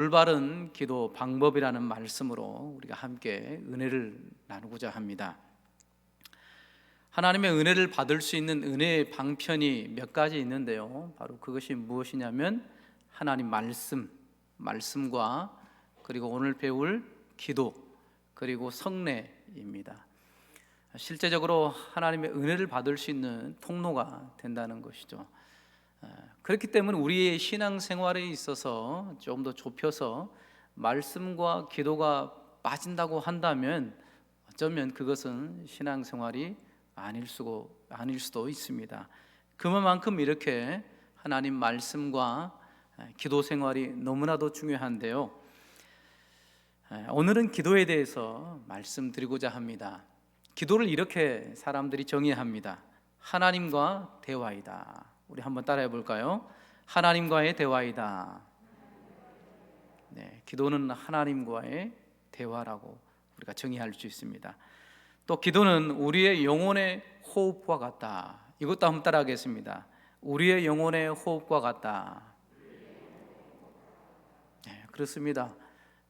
올바른 기도 방법이라는 말씀으로 우리가 함께 은혜를 나누고자 합니다. 하나님의 은혜를 받을 수 있는 은혜의 방편이 몇 가지 있는데요, 바로 그것이 무엇이냐면 하나님 말씀과 그리고 오늘 배울 기도, 그리고 성례입니다. 실제적으로 하나님의 은혜를 받을 수 있는 통로가 된다는 것이죠. 그렇기 때문에 우리의 신앙생활에 있어서 좀 더 좁혀서 말씀과 기도가 빠진다고 한다면 어쩌면 그것은 신앙생활이 아닐 수도 있습니다. 그만큼 이렇게 하나님 말씀과 기도 생활이 너무나도 중요한데요, 오늘은 기도에 대해서 말씀드리고자 합니다. 기도를 이렇게 사람들이 정의합니다. 하나님과 대화이다. 우리 한번 따라해 볼까요? 하나님과의 대화이다. 네, 기도는 하나님과의 대화라고 우리가 정의할 수 있습니다. 또 기도는 우리의 영혼의 호흡과 같다. 이것도 한번 따라하겠습니다. 우리의 영혼의 호흡과 같다. 네, 그렇습니다.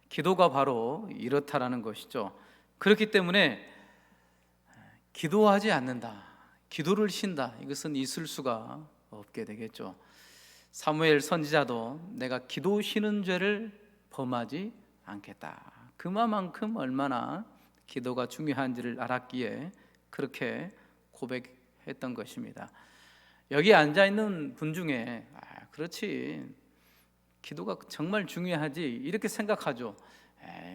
기도가 바로 이렇다라는 것이죠. 그렇기 때문에 기도하지 않는다, 기도를 쉰다, 이것은 있을 수가 없게 되겠죠. 사무엘 선지자도 내가 기도 쉬는 죄를 범하지 않겠다, 그만큼 얼마나 기도가 중요한지를 알았기에 그렇게 고백했던 것입니다. 여기 앉아있는 분 중에 그렇지, 기도가 정말 중요하지 이렇게 생각하죠.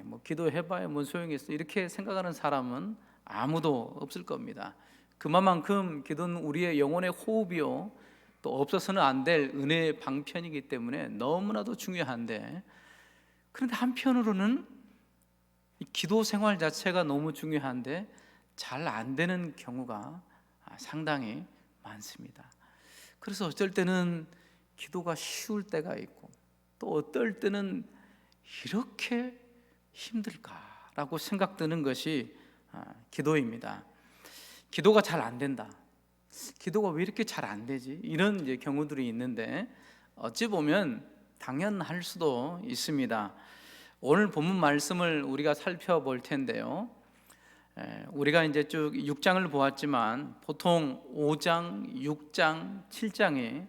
뭐 기도해봐야 뭔 소용이 있어, 이렇게 생각하는 사람은 아무도 없을 겁니다. 그만큼 기도는 우리의 영혼의 호흡이요, 또 없어서는 안 될 은혜의 방편이기 때문에 너무나도 중요한데, 그런데 한편으로는 이 기도 생활 자체가 너무 중요한데 잘 안 되는 경우가 상당히 많습니다. 그래서 어쩔 때는 기도가 쉬울 때가 있고, 또 어떨 때는 이렇게 힘들까라고 생각드는 것이 기도입니다. 기도가 잘 안 된다, 기도가 왜 이렇게 잘 안 되지, 이런 이제 경우들이 있는데 어찌 보면 당연할 수도 있습니다. 오늘 본문 말씀을 우리가 살펴볼 텐데요, 우리가 이제 쭉 6장을 보았지만 보통 5장, 6장, 7장이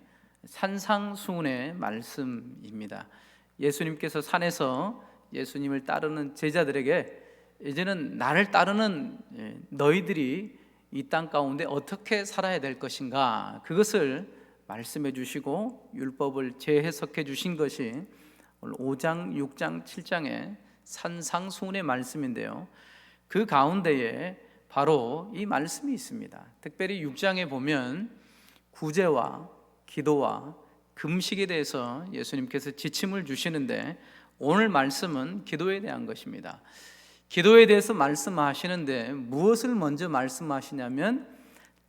산상수훈의 말씀입니다. 예수님께서 산에서 예수님을 따르는 제자들에게 이제는 나를 따르는 너희들이 이 땅 가운데 어떻게 살아야 될 것인가, 그것을 말씀해 주시고 율법을 재해석해 주신 것이 오늘 5장, 6장, 7장의 산상수훈의 말씀인데요, 그 가운데에 바로 이 말씀이 있습니다. 특별히 6장에 보면 구제와 기도와 금식에 대해서 예수님께서 지침을 주시는데, 오늘 말씀은 기도에 대한 것입니다. 기도에 대해서 말씀하시는데 무엇을 먼저 말씀하시냐면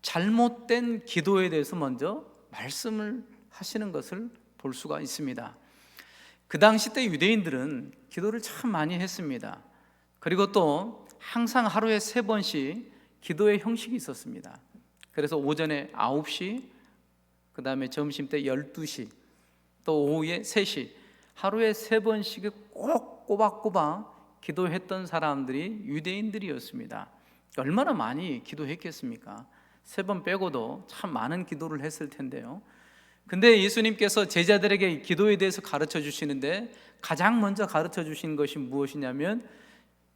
잘못된 기도에 대해서 먼저 말씀을 하시는 것을 볼 수가 있습니다. 그 당시 때 유대인들은 기도를 참 많이 했습니다. 그리고 또 항상 하루에 3번씩 기도의 형식이 있었습니다. 그래서 오전에 9시, 그 다음에 점심때 12시, 또 오후에 3시, 하루에 3번씩 꼭 꼬박꼬박 기도했던 사람들이 유대인들이었습니다. 얼마나 많이 기도했겠습니까? 3번 빼고도 참 많은 기도를 했을 텐데요. 근데 예수님께서 제자들에게 기도에 대해서 가르쳐 주시는데 가장 먼저 가르쳐 주신 것이 무엇이냐면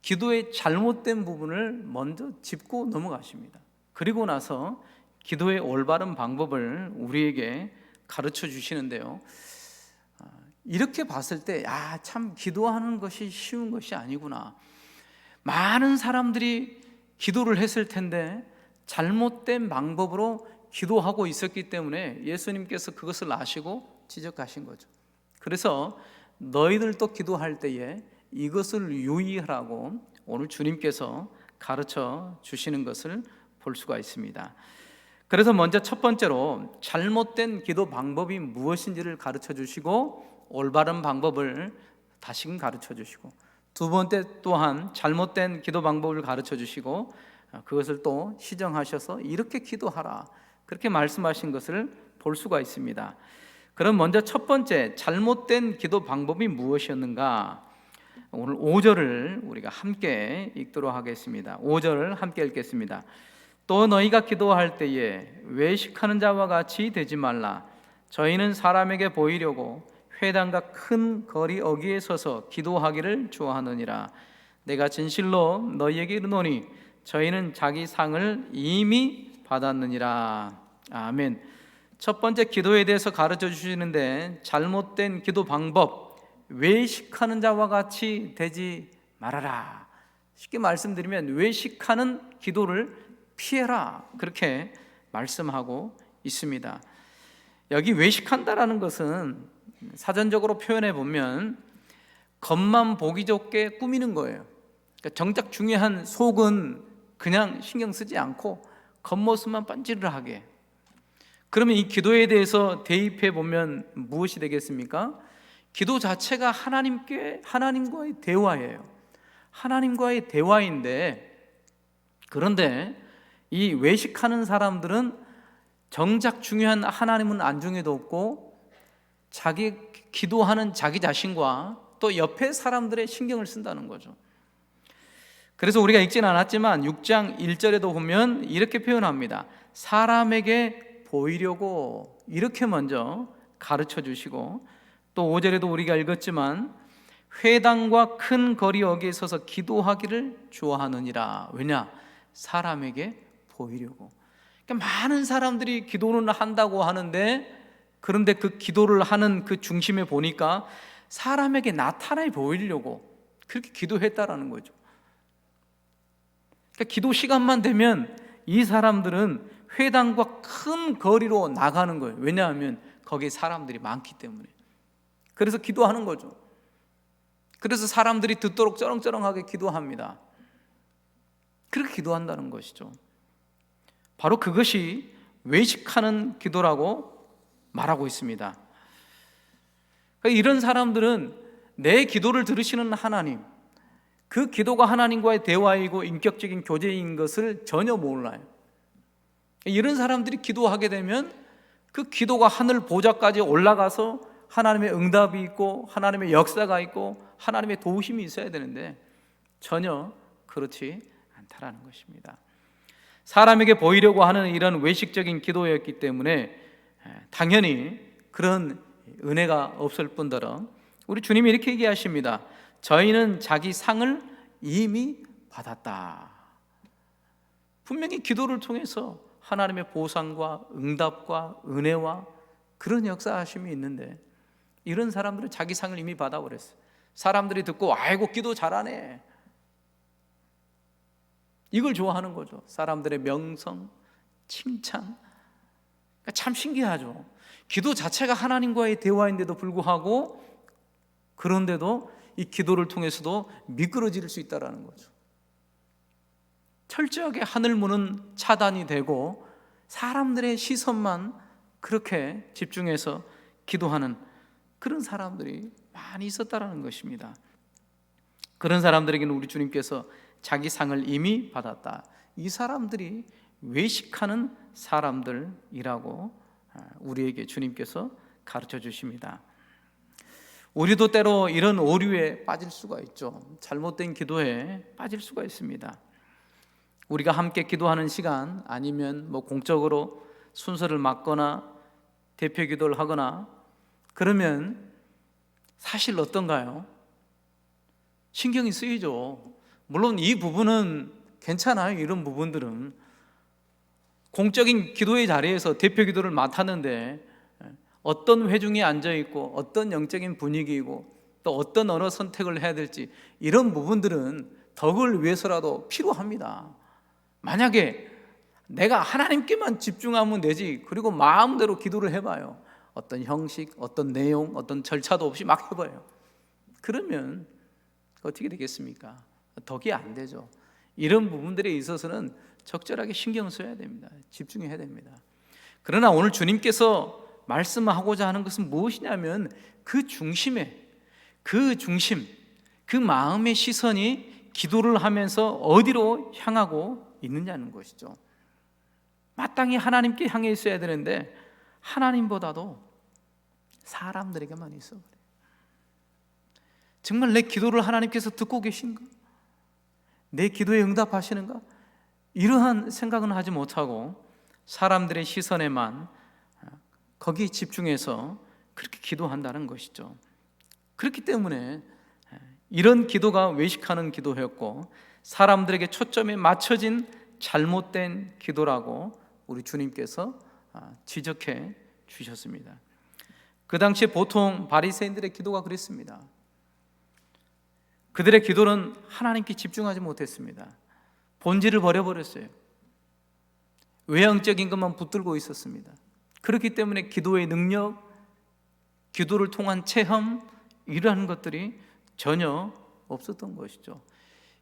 기도의 잘못된 부분을 먼저 짚고 넘어가십니다. 그리고 나서 기도의 올바른 방법을 우리에게 가르쳐 주시는데요, 이렇게 봤을 때 참 기도하는 것이 쉬운 것이 아니구나. 많은 사람들이 기도를 했을 텐데 잘못된 방법으로 기도하고 있었기 때문에 예수님께서 그것을 아시고 지적하신 거죠. 그래서 너희들도 기도할 때에 이것을 유의하라고 오늘 주님께서 가르쳐 주시는 것을 볼 수가 있습니다. 그래서 먼저 첫 번째로 잘못된 기도 방법이 무엇인지를 가르쳐 주시고 올바른 방법을 다시금 가르쳐 주시고, 두 번째 또한 잘못된 기도 방법을 가르쳐 주시고 그것을 또 시정하셔서 이렇게 기도하라, 그렇게 말씀하신 것을 볼 수가 있습니다. 그럼 먼저 첫 번째 잘못된 기도 방법이 무엇이었는가? 오늘 5절을 우리가 함께 읽도록 하겠습니다. 5절을 함께 읽겠습니다. 또 너희가 기도할 때에 외식하는 자와 같이 되지 말라. 저희는 사람에게 보이려고 회당과 큰 거리 어귀에 서서 기도하기를 좋아하느니라. 내가 진실로 너희에게 이르노니 저희는 자기 상을 이미 받았느니라. 아멘. 첫 번째 기도에 대해서 가르쳐 주시는데, 잘못된 기도 방법, 외식하는 자와 같이 되지 말아라. 쉽게 말씀드리면 외식하는 기도를 피해라, 그렇게 말씀하고 있습니다. 여기 외식한다라는 것은 사전적으로 표현해 보면 겉만 보기 좋게 꾸미는 거예요. 그러니까 정작 중요한 속은 그냥 신경 쓰지 않고 겉모습만 반지르하게. 그러면 이 기도에 대해서 대입해 보면 무엇이 되겠습니까? 기도 자체가 하나님과의 대화예요. 하나님과의 대화인데, 그런데 이 외식하는 사람들은 정작 중요한 하나님은 안중에도 없고 자기 기도하는 자기 자신과 또 옆에 사람들의 신경을 쓴다는 거죠. 그래서 우리가 읽진 않았지만 6장 1절에도 보면 이렇게 표현합니다. 사람에게 보이려고, 이렇게 먼저 가르쳐 주시고, 또 5절에도 우리가 읽었지만 회당과 큰 거리 어귀에 서서 기도하기를 좋아하느니라. 왜냐? 사람에게 보이려고. 그러니까 많은 사람들이 기도는 한다고 하는데, 그런데 그 기도를 하는 그 중심에 보니까 사람에게 나타나 보이려고 그렇게 기도했다라는 거죠. 그러니까 기도 시간만 되면 이 사람들은 회당과 큰 거리로 나가는 거예요. 왜냐하면 거기에 사람들이 많기 때문에. 그래서 기도하는 거죠. 그래서 사람들이 듣도록 쩌렁쩌렁하게 기도합니다. 그렇게 기도한다는 것이죠. 바로 그것이 외식하는 기도라고 말하고 있습니다. 이런 사람들은 내 기도를 들으시는 하나님, 그 기도가 하나님과의 대화이고 인격적인 교제인 것을 전혀 몰라요. 이런 사람들이 기도하게 되면 그 기도가 하늘 보좌까지 올라가서 하나님의 응답이 있고 하나님의 역사가 있고 하나님의 도우심이 있어야 되는데 전혀 그렇지 않다라는 것입니다. 사람에게 보이려고 하는 이런 외식적인 기도였기 때문에 당연히 그런 은혜가 없을 뿐더러 우리 주님이 이렇게 얘기하십니다. 저희는 자기 상을 이미 받았다. 분명히 기도를 통해서 하나님의 보상과 응답과 은혜와 그런 역사하심이 있는데, 이런 사람들은 자기 상을 이미 받아버렸어요. 사람들이 듣고 아이고 기도 잘하네, 이걸 좋아하는 거죠. 사람들의 명성, 칭찬. 그러니까 참 신기하죠. 기도 자체가 하나님과의 대화인데도 불구하고, 그런데도 이 기도를 통해서도 미끄러질 수 있다는 거죠. 철저하게 하늘문은 차단이 되고 사람들의 시선만 그렇게 집중해서 기도하는 그런 사람들이 많이 있었다는 것입니다. 그런 사람들에게는 우리 주님께서 자기 상을 이미 받았다. 이 사람들이 외식하는 사람들이라고 우리에게 주님께서 가르쳐 주십니다. 우리도 때로 이런 오류에 빠질 수가 있죠. 잘못된 기도에 빠질 수가 있습니다. 우리가 함께 기도하는 시간, 아니면 공적으로 순서를 맡거나 대표 기도를 하거나 그러면 사실 어떤가요? 신경이 쓰이죠. 물론 이 부분은 괜찮아요. 이런 부분들은 공적인 기도의 자리에서 대표 기도를 맡았는데 어떤 회중이 앉아있고 어떤 영적인 분위기이고 또 어떤 언어 선택을 해야 될지, 이런 부분들은 덕을 위해서라도 필요합니다. 만약에 내가 하나님께만 집중하면 되지, 그리고 마음대로 기도를 해봐요. 어떤 형식, 어떤 내용, 어떤 절차도 없이 막 해봐요. 그러면 어떻게 되겠습니까? 덕이 안 되죠. 이런 부분들에 있어서는 적절하게 신경 써야 됩니다. 집중해야 됩니다. 그러나 오늘 주님께서 말씀하고자 하는 것은 무엇이냐면 그 중심에, 그 마음의 시선이 기도를 하면서 어디로 향하고 있느냐는 것이죠. 마땅히 하나님께 향해 있어야 되는데 하나님보다도 사람들에게만 있어버려요. 정말 내 기도를 하나님께서 듣고 계신가? 내 기도에 응답하시는가? 이러한 생각은 하지 못하고 사람들의 시선에만 거기에 집중해서 그렇게 기도한다는 것이죠. 그렇기 때문에 이런 기도가 외식하는 기도였고 사람들에게 초점이 맞춰진 잘못된 기도라고 우리 주님께서 지적해 주셨습니다. 그 당시에 보통 바리새인들의 기도가 그랬습니다. 그들의 기도는 하나님께 집중하지 못했습니다. 본질을 버려버렸어요. 외형적인 것만 붙들고 있었습니다. 그렇기 때문에 기도의 능력, 기도를 통한 체험, 이러한 것들이 전혀 없었던 것이죠.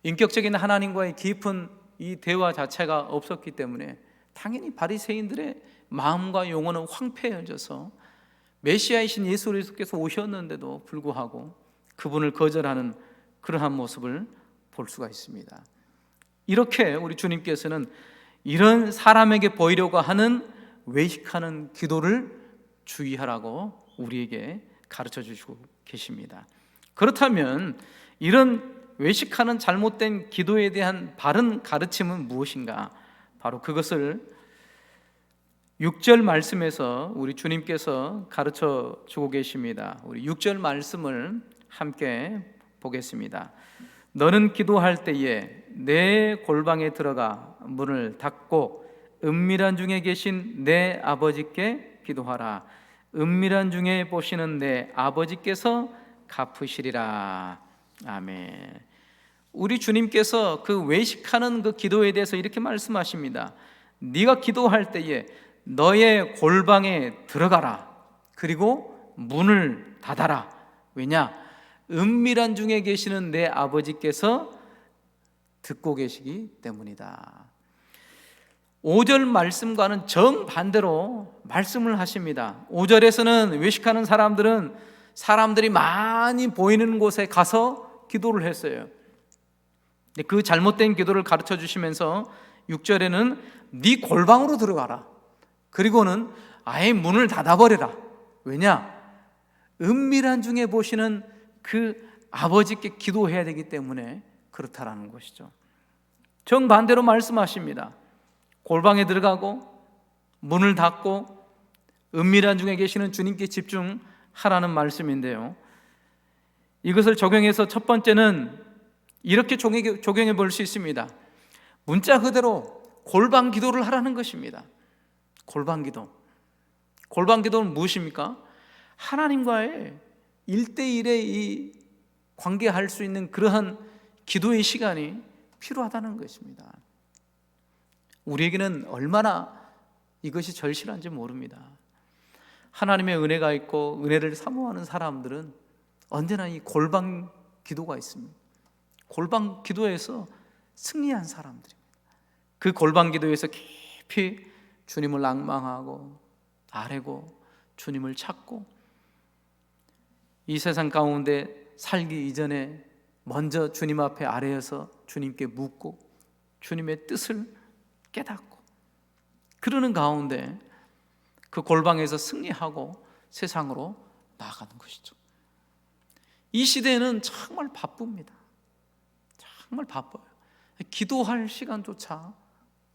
인격적인 하나님과의 깊은 이 대화 자체가 없었기 때문에 당연히 바리새인들의 마음과 영혼은 황폐해져서 메시아이신 예수 그리스도께서 오셨는데도 불구하고 그분을 거절하는 그러한 모습을 볼 수가 있습니다. 이렇게 우리 주님께서는 이런 사람에게 보이려고 하는 외식하는 기도를 주의하라고 우리에게 가르쳐 주시고 계십니다. 그렇다면 이런 외식하는 잘못된 기도에 대한 바른 가르침은 무엇인가? 바로 그것을 6절 말씀에서 우리 주님께서 가르쳐 주고 계십니다. 우리 6절 말씀을 함께 보겠습니다. 너는 기도할 때에 내 골방에 들어가 문을 닫고 은밀한 중에 계신 내 아버지께 기도하라. 은밀한 중에 보시는 내 아버지께서 갚으시리라. 아멘. 우리 주님께서 그 외식하는 그 기도에 대해서 이렇게 말씀하십니다. 네가 기도할 때에 너의 골방에 들어가라. 그리고 문을 닫아라. 왜냐? 은밀한 중에 계시는 내 아버지께서 듣고 계시기 때문이다. 5절 말씀과는 정반대로 말씀을 하십니다. 5절에서는 외식하는 사람들은 사람들이 많이 보이는 곳에 가서 기도를 했어요. 그 잘못된 기도를 가르쳐 주시면서 6절에는 네 골방으로 들어가라. 그리고는 아예 문을 닫아버려라. 왜냐? 은밀한 중에 보시는 그 아버지께 기도해야 되기 때문에 그렇다라는 것이죠. 정반대로 말씀하십니다. 골방에 들어가고 문을 닫고 은밀한 중에 계시는 주님께 집중하라는 말씀인데요, 이것을 적용해서 첫 번째는 이렇게 적용해 볼 수 있습니다. 문자 그대로 골방 기도를 하라는 것입니다. 골방 기도. 골방 기도는 무엇입니까? 하나님과의 1대1의 이 관계할 수 있는 그러한 기도의 시간이 필요하다는 것입니다. 우리에게는 얼마나 이것이 절실한지 모릅니다. 하나님의 은혜가 있고 은혜를 사모하는 사람들은 언제나 이 골방 기도가 있습니다. 골방 기도에서 승리한 사람들입니다. 그 골방 기도에서 깊이 주님을 낭망하고 아뢰고 주님을 찾고 이 세상 가운데 살기 이전에 먼저 주님 앞에 아뢰어서 주님께 묻고 주님의 뜻을 깨닫고 그러는 가운데 그 골방에서 승리하고 세상으로 나아가는 것이죠. 이 시대에는 정말 바쁩니다. 정말 바빠요. 기도할 시간조차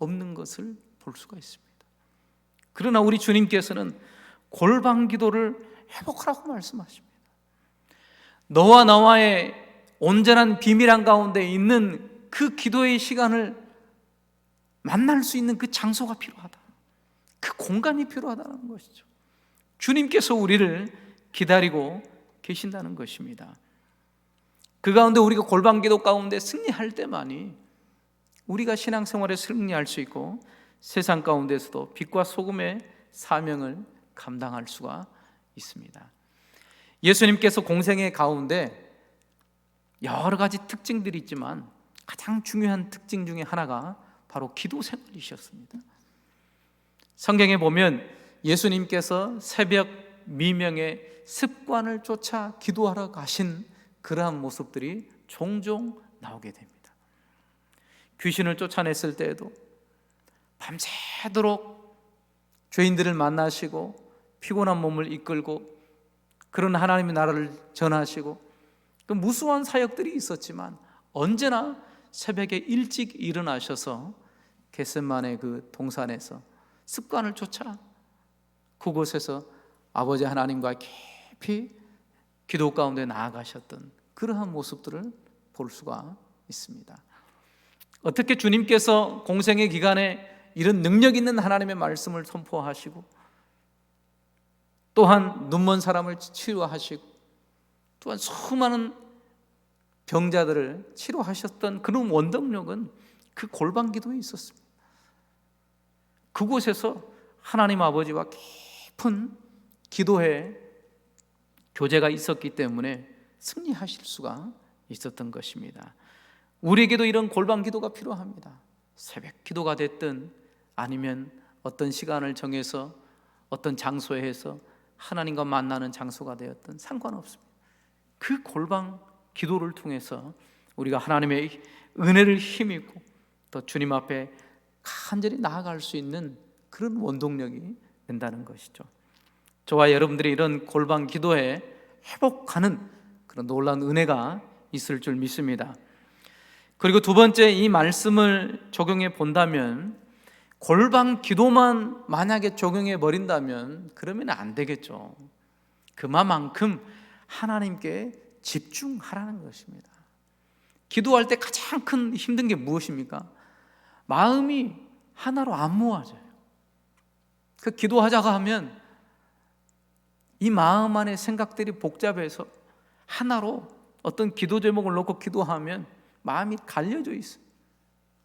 없는 것을 볼 수가 있습니다. 그러나 우리 주님께서는 골방 기도를 회복하라고 말씀하십니다. 너와 나와의 온전한 비밀한 가운데 있는 그 기도의 시간을 만날 수 있는 그 장소가 필요하다. 그 공간이 필요하다는 것이죠. 주님께서 우리를 기다리고 계신다는 것입니다. 그 가운데 우리가 골방 기도 가운데 승리할 때만이 우리가 신앙생활에 승리할 수 있고 세상 가운데서도 빛과 소금의 사명을 감당할 수가 있습니다. 예수님께서 공생의 가운데 여러 가지 특징들이 있지만 가장 중요한 특징 중에 하나가 바로 기도 생활이셨습니다. 성경에 보면 예수님께서 새벽 미명에 습관을 쫓아 기도하러 가신 그러한 모습들이 종종 나오게 됩니다. 귀신을 쫓아냈을 때에도 밤새도록 죄인들을 만나시고 피곤한 몸을 이끌고 그런 하나님의 나라를 전하시고 그 무수한 사역들이 있었지만 언제나 새벽에 일찍 일어나셔서 겟세마네 그 동산에서 습관을 쫓아 그곳에서 아버지 하나님과 깊이 기도 가운데 나아가셨던 그러한 모습들을 볼 수가 있습니다. 어떻게 주님께서 공생의 기간에 이런 능력 있는 하나님의 말씀을 선포하시고 또한 눈먼 사람을 치료하시고 또한 수많은 병자들을 치료하셨던 그런 원동력은 그 골방 기도에 있었습니다. 그곳에서 하나님 아버지와 깊은 기도의 교제가 있었기 때문에 승리하실 수가 있었던 것입니다. 우리에게도 이런 골방 기도가 필요합니다. 새벽 기도가 됐든 아니면 어떤 시간을 정해서 어떤 장소에 해서 하나님과 만나는 장소가 되었든 상관없습니다. 그 골방 기도를 통해서 우리가 하나님의 은혜를 힘입고 또 주님 앞에 간절히 나아갈 수 있는 그런 원동력이 된다는 것이죠. 저와 여러분들이 이런 골방 기도에 회복하는 그런 놀라운 은혜가 있을 줄 믿습니다. 그리고 두 번째, 이 말씀을 적용해 본다면 골방 기도만 만약에 적용해 버린다면 그러면 안 되겠죠. 그만큼 하나님께 집중하라는 것입니다. 기도할 때 가장 큰 힘든 게 무엇입니까? 마음이 하나로 안 모아져요. 그 기도하자고 하면 이 마음 안에 생각들이 복잡해서 하나로 어떤 기도 제목을 놓고 기도하면 마음이 갈려져 있어요.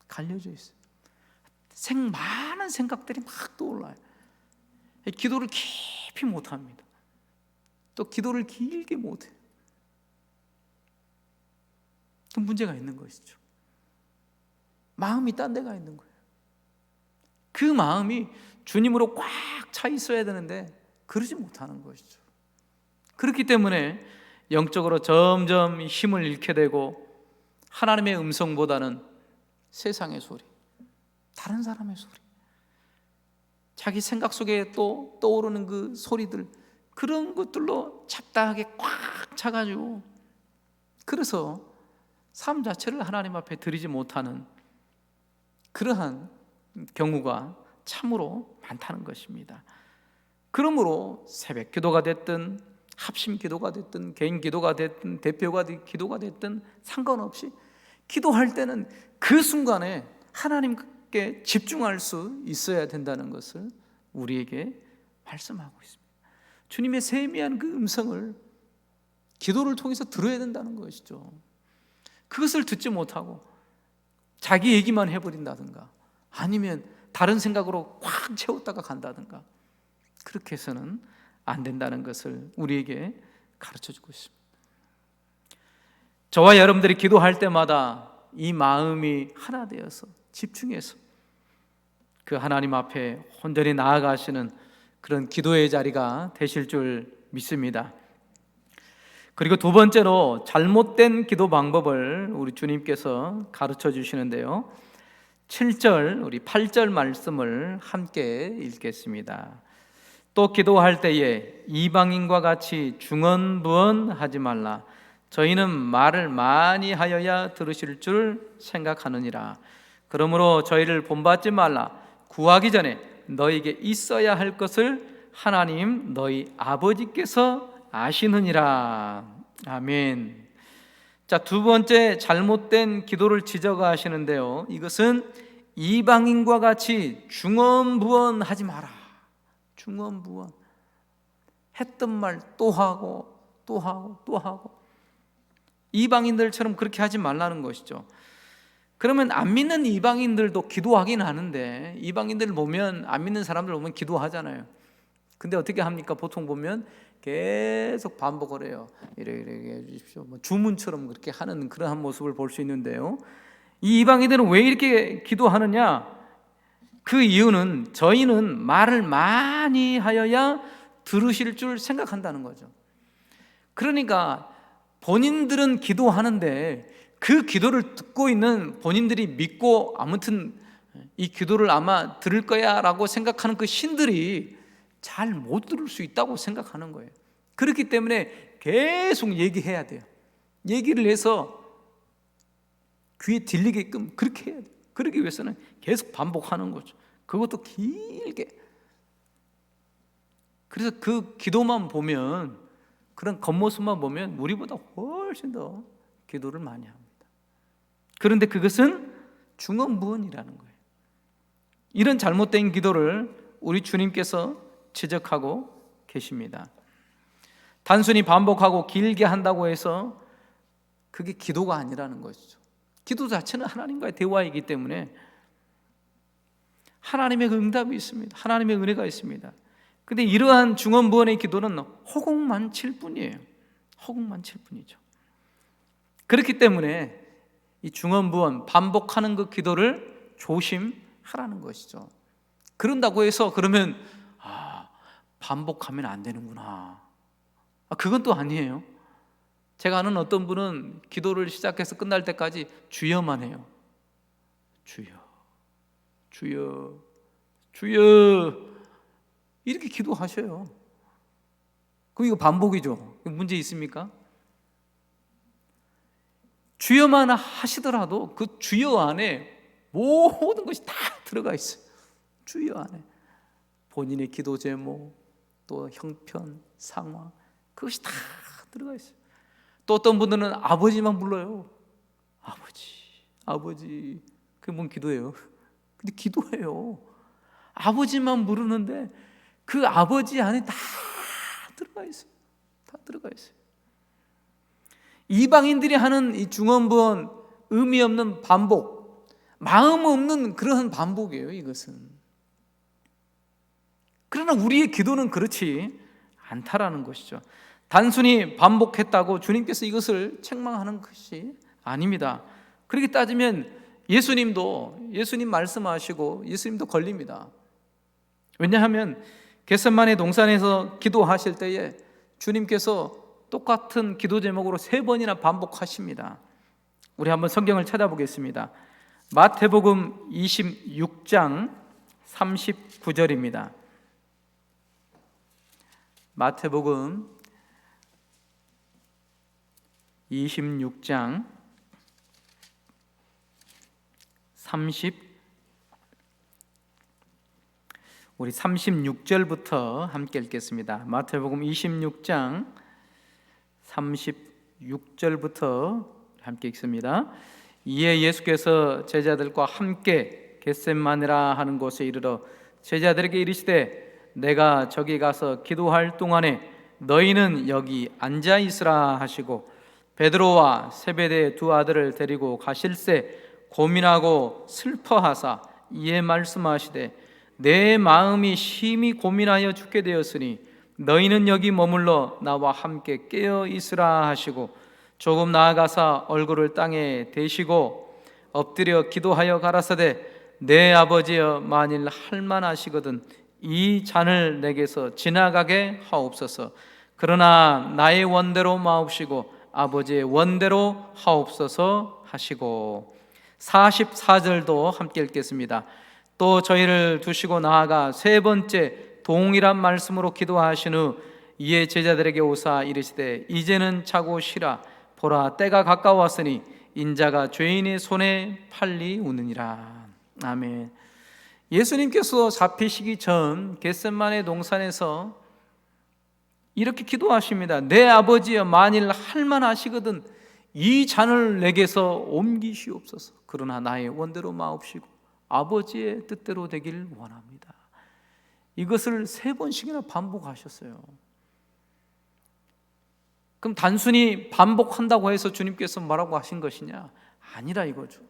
갈려져 있어요. 많은 생각들이 막 떠올라요. 기도를 깊이 못합니다. 또 기도를 길게 못해요. 또 문제가 있는 것이죠. 마음이 딴 데가 있는 거예요. 그 마음이 주님으로 꽉 차 있어야 되는데 그러지 못하는 것이죠. 그렇기 때문에 영적으로 점점 힘을 잃게 되고 하나님의 음성보다는 세상의 소리, 다른 사람의 소리, 자기 생각 속에 또 떠오르는 그 소리들, 그런 것들로 잡다하게 꽉 차가지고 그래서 삶 자체를 하나님 앞에 드리지 못하는 그러한 경우가 참으로 많다는 것입니다. 그러므로 새벽 기도가 됐든 합심 기도가 됐든 개인 기도가 됐든 대표가 기도가 됐든 상관없이 기도할 때는 그 순간에 하나님께 집중할 수 있어야 된다는 것을 우리에게 말씀하고 있습니다. 주님의 세미한 그 음성을 기도를 통해서 들어야 된다는 것이죠. 그것을 듣지 못하고 자기 얘기만 해버린다든가 아니면 다른 생각으로 꽉 채웠다가 간다든가 그렇게 해서는 안 된다는 것을 우리에게 가르쳐주고 있습니다. 저와 여러분들이 기도할 때마다 이 마음이 하나 되어서 집중해서 그 하나님 앞에 온전히 나아가시는 그런 기도의 자리가 되실 줄 믿습니다. 그리고 두 번째로 잘못된 기도 방법을 우리 주님께서 가르쳐 주시는데요. 7절, 우리 8절 말씀을 함께 읽겠습니다. 또 기도할 때에 이방인과 같이 중언부언하지 말라. 저희는 말을 많이 하여야 들으실 줄 생각하느니라. 그러므로 저희를 본받지 말라. 구하기 전에 너에게 있어야 할 것을 하나님 너희 아버지께서 아시느니라. 아멘. 자, 두 번째 잘못된 기도를 지적하시는데요. 이것은 이방인과 같이 중언부언하지 마라. 중언부언. 했던 말 또 하고 또 하고 또 하고. 이방인들처럼 그렇게 하지 말라는 것이죠. 그러면 안 믿는 이방인들도 기도하긴 하는데 이방인들 보면 안 믿는 사람들 보면 기도하잖아요. 근데 어떻게 합니까? 보통 보면 계속 반복을 해요. 이렇게 해주십시오. 주문처럼 그렇게 하는 그러한 모습을 볼 수 있는데요. 이 이방인들은 왜 이렇게 기도하느냐? 그 이유는 저희는 말을 많이 하여야 들으실 줄 생각한다는 거죠. 그러니까 본인들은 기도하는데 그 기도를 듣고 있는 본인들이 믿고 아무튼 이 기도를 아마 들을 거야 라고 생각하는 그 신들이 잘 못 들을 수 있다고 생각하는 거예요. 그렇기 때문에 계속 얘기해야 돼요. 얘기를 해서 귀에 들리게끔 그렇게 해야 돼요. 그러기 위해서는 계속 반복하는 거죠. 그것도 길게. 그래서 그 기도만 보면, 그런 겉모습만 보면 우리보다 훨씬 더 기도를 많이 합니다. 그런데 그것은 중언부언이라는 거예요. 이런 잘못된 기도를 우리 주님께서 지적하고 계십니다. 단순히 반복하고 길게 한다고 해서 그게 기도가 아니라는 것이죠. 기도 자체는 하나님과의 대화이기 때문에 하나님의 응답이 있습니다. 하나님의 은혜가 있습니다. 근데 이러한 중언부언의 기도는 허공만 칠 뿐이에요. 허공만 칠 뿐이죠. 그렇기 때문에 이 중언부언, 반복하는 그 기도를 조심하라는 것이죠. 그런다고 해서 그러면 반복하면 안 되는구나, 그건 또 아니에요. 제가 아는 어떤 분은 기도를 시작해서 끝날 때까지 주여만 해요. 주여, 주여, 주여, 이렇게 기도하셔요. 그럼 이거 반복이죠. 문제 있습니까? 주여만 하시더라도 그 주여 안에 모든 것이 다 들어가 있어요. 주여 안에 본인의 기도 제목, 또 형편, 상황, 그것이 다 들어가 있어요. 또 어떤 분들은 아버지만 불러요. 아버지, 아버지. 그게 뭔 기도예요? 근데 기도해요. 아버지만 부르는데 그 아버지 안에 다 들어가 있어요. 다 들어가 있어요. 이방인들이 하는 이 중언부언, 의미 없는 반복, 마음 없는 그러한 반복이에요, 이것은. 그러나 우리의 기도는 그렇지 않다라는 것이죠. 단순히 반복했다고 주님께서 이것을 책망하는 것이 아닙니다. 그렇게 따지면 예수님 말씀하시고 예수님도 걸립니다. 왜냐하면 겟세마네 동산에서 기도하실 때에 주님께서 똑같은 기도 제목으로 3번이나 반복하십니다. 우리 한번 성경을 찾아보겠습니다. 마태복음 26장 39절입니다. 마태복음 26장 36절부터 함께 읽겠습니다. 마태복음 26장 36절부터 함께 읽습니다. 이에 예수께서 제자들과 함께 겟세마네라 하는 곳에 이르러 제자들에게 이르시되 내가 저기 가서 기도할 동안에 너희는 여기 앉아 있으라 하시고 베드로와 세베대의 2 아들을 데리고 가실새 고민하고 슬퍼하사 이에 말씀하시되 내 마음이 심히 고민하여 죽게 되었으니 너희는 여기 머물러 나와 함께 깨어 있으라 하시고 조금 나아가사 얼굴을 땅에 대시고 엎드려 기도하여 가라사대 내 아버지여 만일 할만하시거든 이 잔을 내게서 지나가게 하옵소서. 그러나 나의 원대로 마옵시고 아버지의 원대로 하옵소서 하시고 44절도 함께 읽겠습니다. 또 저희를 두시고 나아가 3번째 동일한 말씀으로 기도하신 후 이에 제자들에게 오사 이르시되 이제는 자고 쉬라 보라 때가 가까웠으니 인자가 죄인의 손에 팔리우느니라. 아멘. 예수님께서 잡히시기 전 겟세마네 동산에서 이렇게 기도하십니다. 내 아버지여 만일 할만하시거든 이 잔을 내게서 옮기시옵소서. 그러나 나의 원대로 마옵시고 아버지의 뜻대로 되길 원합니다. 이것을 3번씩이나 반복하셨어요. 그럼 단순히 반복한다고 해서 주님께서 뭐라고 하신 것이냐? 아니라 이거죠.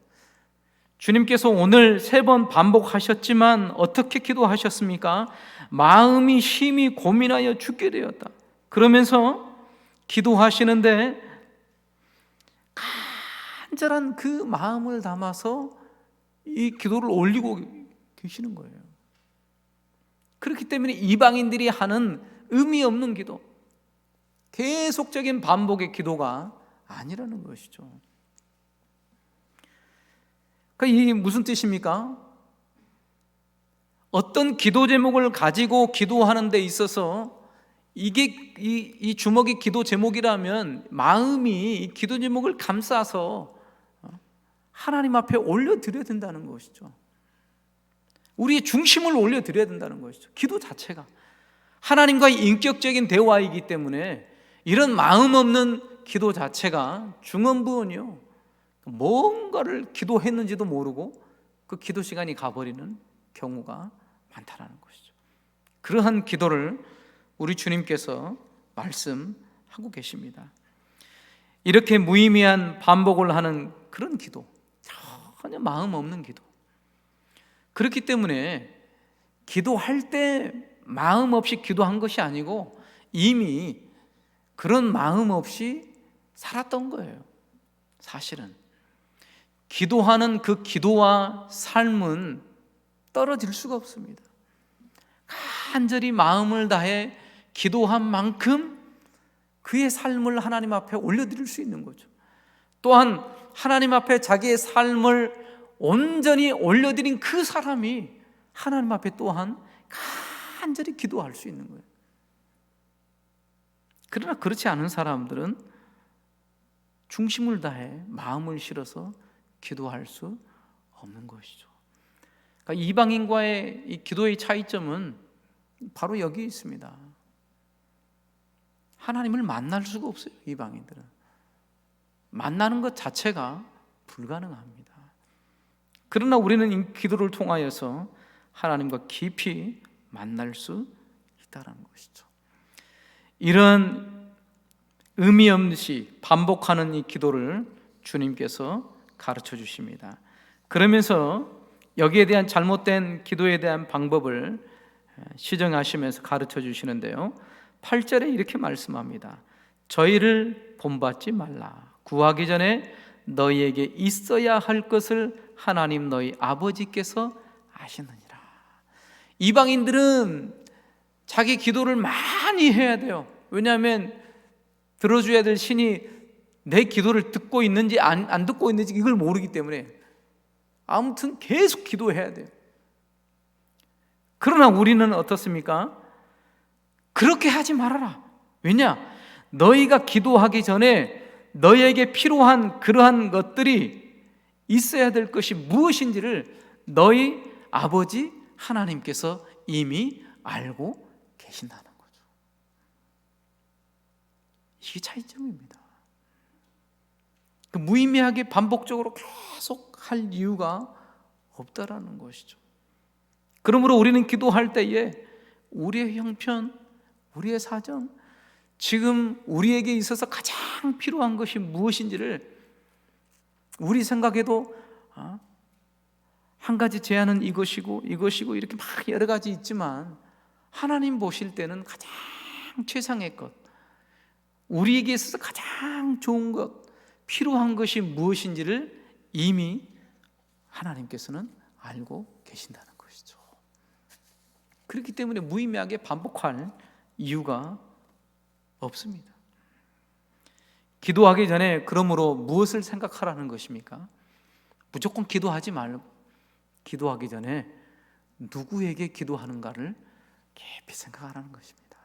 주님께서 오늘 3번 반복하셨지만 어떻게 기도하셨습니까? 마음이 심히 고민하여 죽게 되었다. 그러면서 기도하시는데 간절한 그 마음을 담아서 이 기도를 올리고 계시는 거예요. 그렇기 때문에 이방인들이 하는 의미 없는 기도, 계속적인 반복의 기도가 아니라는 것이죠. 이게 무슨 뜻입니까? 어떤 기도 제목을 가지고 기도하는 데 있어서 이게 이 주먹이 기도 제목이라면 마음이 이 기도 제목을 감싸서 하나님 앞에 올려드려야 된다는 것이죠. 우리의 중심을 올려드려야 된다는 것이죠. 기도 자체가 하나님과의 인격적인 대화이기 때문에 이런 마음 없는 기도 자체가 중언부언이요, 뭔가를 기도했는지도 모르고 그 기도 시간이 가버리는 경우가 많다는 것이죠. 그러한 기도를 우리 주님께서 말씀하고 계십니다. 이렇게 무의미한 반복을 하는 그런 기도, 전혀 마음 없는 기도. 그렇기 때문에 기도할 때 마음 없이 기도한 것이 아니고 이미 그런 마음 없이 살았던 거예요. 사실은 기도하는 그 기도와 삶은 떨어질 수가 없습니다. 간절히 마음을 다해 기도한 만큼 그의 삶을 하나님 앞에 올려드릴 수 있는 거죠. 또한 하나님 앞에 자기의 삶을 온전히 올려드린 그 사람이 하나님 앞에 또한 간절히 기도할 수 있는 거예요. 그러나 그렇지 않은 사람들은 중심을 다해 마음을 실어서 기도할 수 없는 것이죠. 그러니까 이방인과의 이 기도의 차이점은 바로 여기 있습니다. 하나님을 만날 수가 없어요. 이방인들은 만나는 것 자체가 불가능합니다. 그러나 우리는 이 기도를 통하여서 하나님과 깊이 만날 수 있다는 것이죠. 이런 의미 없이 반복하는 이 기도를 주님께서 가르쳐 주십니다. 그러면서 여기에 대한 잘못된 기도에 대한 방법을 시정하시면서 가르쳐 주시는데요, 8절에 이렇게 말씀합니다. 저희를 본받지 말라. 구하기 전에 너희에게 있어야 할 것을 하나님 너희 아버지께서 아시느니라. 이방인들은 자기 기도를 많이 해야 돼요. 왜냐하면 들어줘야 될 신이 내 기도를 듣고 있는지 안 듣고 있는지 이걸 모르기 때문에 아무튼 계속 기도해야 돼요. 그러나 우리는 어떻습니까? 그렇게 하지 말아라. 왜냐? 너희가 기도하기 전에 너희에게 필요한 그러한 것들이 있어야 될 것이 무엇인지를 너희 아버지 하나님께서 이미 알고 계신다는 거죠. 이게 차이점입니다. 무의미하게 반복적으로 계속 할 이유가 없다라는 것이죠. 그러므로 우리는 기도할 때에 우리의 형편, 우리의 사정, 지금 우리에게 있어서 가장 필요한 것이 무엇인지를 우리 생각에도 한 가지 제안은 이것이고 이렇게 막 여러 가지 있지만 하나님 보실 때는 가장 최상의 것, 우리에게 있어서 가장 좋은 것, 필요한 것이 무엇인지를 이미 하나님께서는 알고 계신다는 것이죠. 그렇기 때문에 무의미하게 반복할 이유가 없습니다. 기도하기 전에 그러므로 무엇을 생각하라는 것입니까? 무조건 기도하지 말고 기도하기 전에 누구에게 기도하는가를 깊이 생각하라는 것입니다.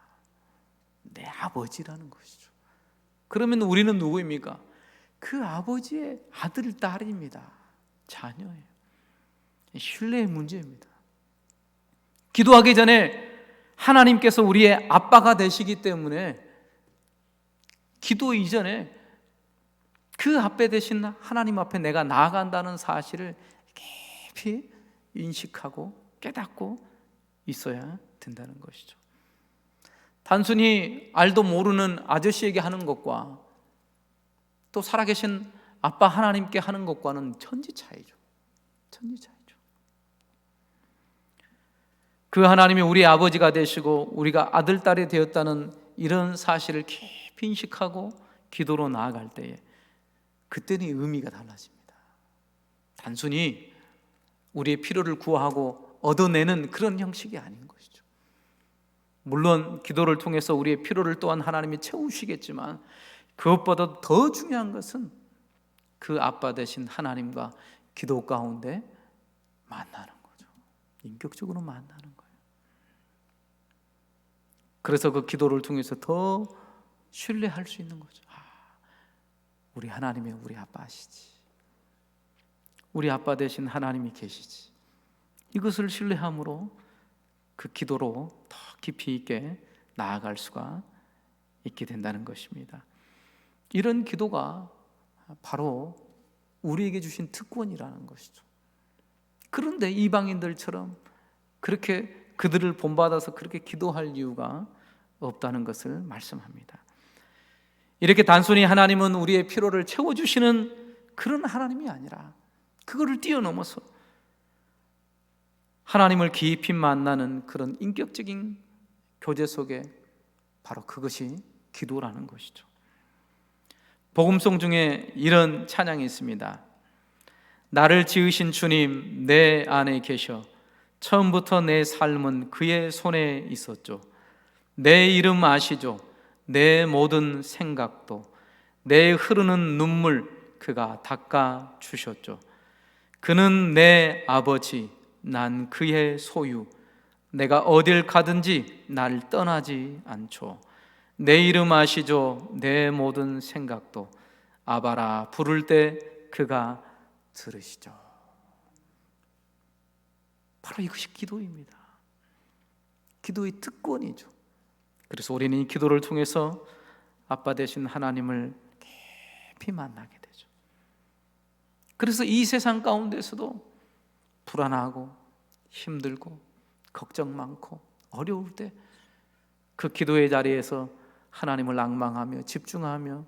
내 아버지라는 것이죠. 그러면 우리는 누구입니까? 그 아버지의 아들, 딸입니다. 자녀예요. 신뢰의 문제입니다. 기도하기 전에 하나님께서 우리의 아빠가 되시기 때문에 기도 이전에 그 아빠 되신 하나님 앞에 내가 나아간다는 사실을 깊이 인식하고 깨닫고 있어야 된다는 것이죠. 단순히 알도 모르는 아저씨에게 하는 것과 또 살아계신 아빠 하나님께 하는 것과는 천지 차이죠. 천지 차이죠. 그 하나님이 우리 아버지가 되시고 우리가 아들, 딸이 되었다는 이런 사실을 깊이 인식하고 기도로 나아갈 때에 그때는 의미가 달라집니다. 단순히 우리의 필요를 구하고 얻어내는 그런 형식이 아닌 것이죠. 물론 기도를 통해서 우리의 필요를 또한 하나님이 채우시겠지만 그것보다 더 중요한 것은 그 아빠 되신 하나님과 기도 가운데 만나는 거죠. 인격적으로 만나는 거예요. 그래서 그 기도를 통해서 더 신뢰할 수 있는 거죠. 우리 하나님이 우리 아빠시지, 우리 아빠 대신 하나님이 계시지. 이것을 신뢰함으로 그 기도로 더 깊이 있게 나아갈 수가 있게 된다는 것입니다. 이런 기도가 바로 우리에게 주신 특권이라는 것이죠. 그런데 이방인들처럼 그렇게 그들을 본받아서 그렇게 기도할 이유가 없다는 것을 말씀합니다. 이렇게 단순히 하나님은 우리의 필요를 채워주시는 그런 하나님이 아니라 그거를 뛰어넘어서 하나님을 깊이 만나는 그런 인격적인 교제 속에 바로 그것이 기도라는 것이죠. 복음송 중에 이런 찬양이 있습니다. 나를 지으신 주님 내 안에 계셔 처음부터 내 삶은 그의 손에 있었죠. 내 이름 아시죠. 내 모든 생각도 내 흐르는 눈물 그가 닦아 주셨죠. 그는 내 아버지 난 그의 소유 내가 어딜 가든지 날 떠나지 않죠. 내 이름 아시죠. 내 모든 생각도 아바라 부를 때 그가 들으시죠. 바로 이것이 기도입니다. 기도의 특권이죠. 그래서 우리는 이 기도를 통해서 아빠 되신 하나님을 깊이 만나게 되죠. 그래서 이 세상 가운데서도 불안하고 힘들고 걱정 많고 어려울 때 그 기도의 자리에서 하나님을 앙망하며 집중하며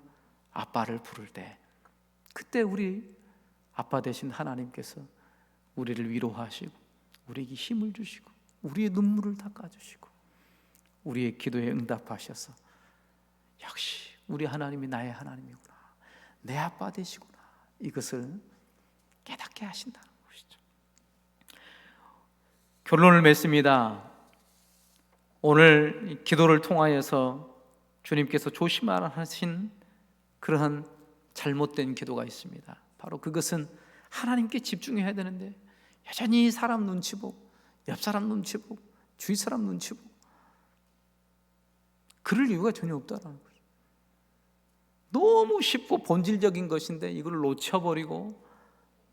아빠를 부를 때 그때 우리 아빠 되신 하나님께서 우리를 위로하시고 우리에게 힘을 주시고 우리의 눈물을 닦아주시고 우리의 기도에 응답하셔서 역시 우리 하나님이 나의 하나님이구나, 내 아빠 되시구나, 이것을 깨닫게 하신다는 것이죠. 결론을 맺습니다. 오늘 기도를 통하여서 주님께서 조심하신 그러한 잘못된 기도가 있습니다. 바로 그것은 하나님께 집중해야 되는데 여전히 사람 눈치 보고 옆 사람 눈치 보고 주위 사람 눈치 보고 그럴 이유가 전혀 없다는 거죠. 너무 쉽고 본질적인 것인데 이걸 놓쳐버리고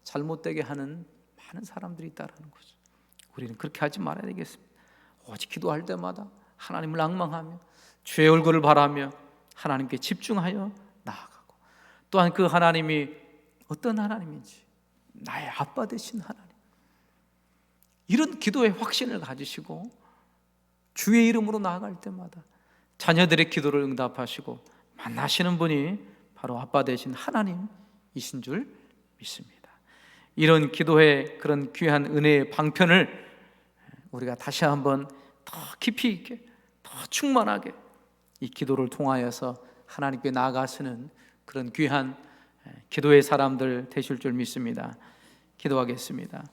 잘못되게 하는 많은 사람들이 있다는 거죠. 우리는 그렇게 하지 말아야 되겠습니다. 오직 기도할 때마다 하나님을 앙망하며 주의 얼굴을 바라며 하나님께 집중하여 나아가고 또한 그 하나님이 어떤 하나님인지 나의 아빠 되신 하나님, 이런 기도의 확신을 가지시고 주의 이름으로 나아갈 때마다 자녀들의 기도를 응답하시고 만나시는 분이 바로 아빠 되신 하나님이신 줄 믿습니다. 이런 기도의 그런 귀한 은혜의 방편을 우리가 다시 한번 더 깊이 있게 더 충만하게 이 기도를 통하여서 하나님께 나아가시는 그런 귀한 기도의 사람들 되실 줄 믿습니다. 기도하겠습니다.